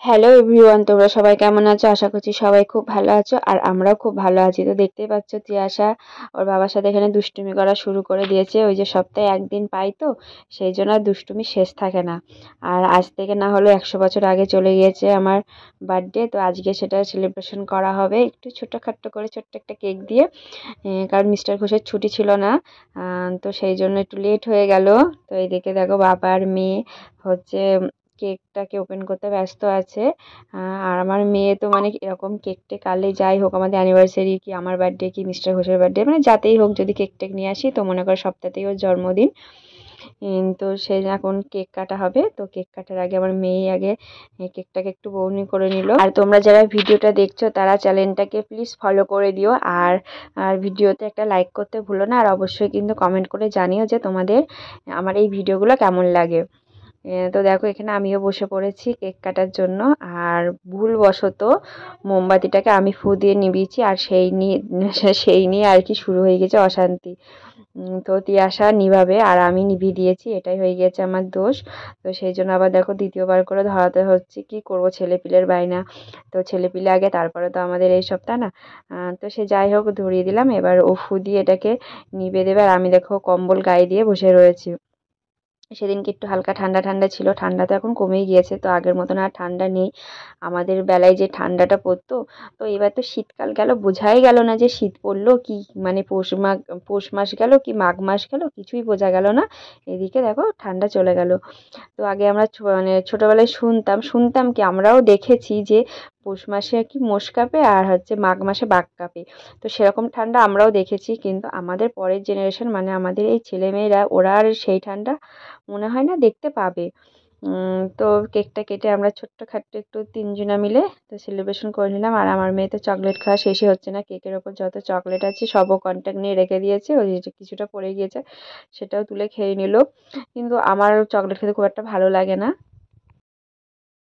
Hello everyone, তোমরা সবাই কেমন আছো? আশা করছি সবাই খুব ভালো আছো আর আমরাও খুব ভালো আছি। তো দেখতেই পাচ্ছ তিয়াশা ওর বাবার সাথে এখানে দুষ্টুমি করা শুরু করে দিয়েছে। ওই যে সপ্তাহে একদিন পাই তো সেই জন্য আর দুষ্টুমি শেষ থাকে না। আর আজ থেকে না হলেও 100 বছর আগে চলে গিয়েছে আমার বার্থডে, তো আজকে সেটা সেলিব্রেশন করা হবে একটু ছোট্টখাট্টো করে, ছোট্ট একটা কেক দিয়ে। কারণ মিস্টার ঘোষের ছুটি ছিল না, তো সেই জন্য একটু লেট হয়ে গেল। তো এইদিকে দেখো বাবা আর মেয়ে হচ্ছে কেকটাকে ওপেন করতে ব্যস্ত আছে। আর আমার মেয়ে তো মানে এরকম কেক টেক আনলে, যাই হোক আমাদের অ্যানিভার্সারি কি আমার বার্থডে কি মিস্টার ঘোষের বার্থডে, মানে যাতেই হোক যদি কেক টেক নিয়ে আসি, তো মনে করো সপ্তাহতেই ওর জন্মদিন। তো সেই এখন কেক কাটা হবে, তো কেক কাটার আগে আমার মেয়ে আগে কেকটাকে একটু বৌনি করে নিল। আর তোমরা যারা ভিডিওটা দেখছো তারা চ্যানেলটাকে প্লিজ ফলো করে দিও, আর আর ভিডিওতে একটা লাইক করতে ভুলো না, আর অবশ্যই কিন্তু কমেন্ট করে জানিও যে তোমাদের আমার এই ভিডিওগুলো কেমন লাগে। তো দেখো এখানে আমিও বসে পড়েছি কেক কাটার জন্য। আর ভুলবশত মোমবাতিটাকে আমি ফু দিয়ে নিভিয়েছি, আর সেই নিয়ে আর কি শুরু হয়ে গেছে অশান্তি। তো তিয়াশা নিভাবে আর আমি নিভিয়ে দিয়েছি, এটাই হয়ে গেছে আমার দোষ। তো সেই জন্য আবার দেখো দ্বিতীয়বার করে ধরাতে হচ্ছে, কি করবো, ছেলেপিলের বায়না। তো ছেলেপিলে আগে, তারপরে তো আমাদের এই সবটা না। তো সে যাই হোক ধরিয়ে দিলাম, এবার ও ফু দিয়ে এটাকে নিভে দেবে। আর আমি দেখো কম্বল গায়ে দিয়ে বসে রয়েছি। সেদিনকে একটু হালকা ঠান্ডা ঠান্ডা ছিল, ঠান্ডা তো এখন কমেই গিয়েছে, তো আগের মতন আর ঠান্ডা নেই। আমাদের বেলায় যে ঠান্ডাটা পড়তো, তো এবার তো শীতকাল গেল, বোঝাই গেল না যে শীত পড়লো কি, মানে পৌষ মাস গেল কি মাঘ মাস গেল, কিছুই বোঝা গেল না। এদিকে দেখো ঠান্ডা চলে গেল। তো আগে আমরা মানে ছোটবেলায় শুনতাম শুনতাম কি, আমরাও দেখেছি যে পৌষ মাসে কি মোষ কাঁপে আর হচ্ছে মাঘ মাসে বাঘ কাঁপে। তো সেরকম ঠান্ডা আমরাও দেখেছি, কিন্তু আমাদের পরের জেনারেশন মানে আমাদের এই ছেলেমেয়েরা, ওরা আর সেই ঠান্ডা মনে হয় না দেখতে পাবে। তো কেকটা কেটে আমরা ছোট্টখাট্ট একটু তিনজনা মিলে তো সেলিব্রেশন করে নিলাম। আর আমার মেয়ে তো চকলেট খাওয়া শেষই হচ্ছে না, কেকের ওপর যত চকলেট আছে সবও কন্ট্যাক্ট নিয়ে রেখে দিয়েছে, ওই যে কিছুটা পড়ে গিয়েছে সেটাও তুলে খেয়ে নিল। কিন্তু আমার চকলেট খেতে খুব একটা ভালো লাগে না।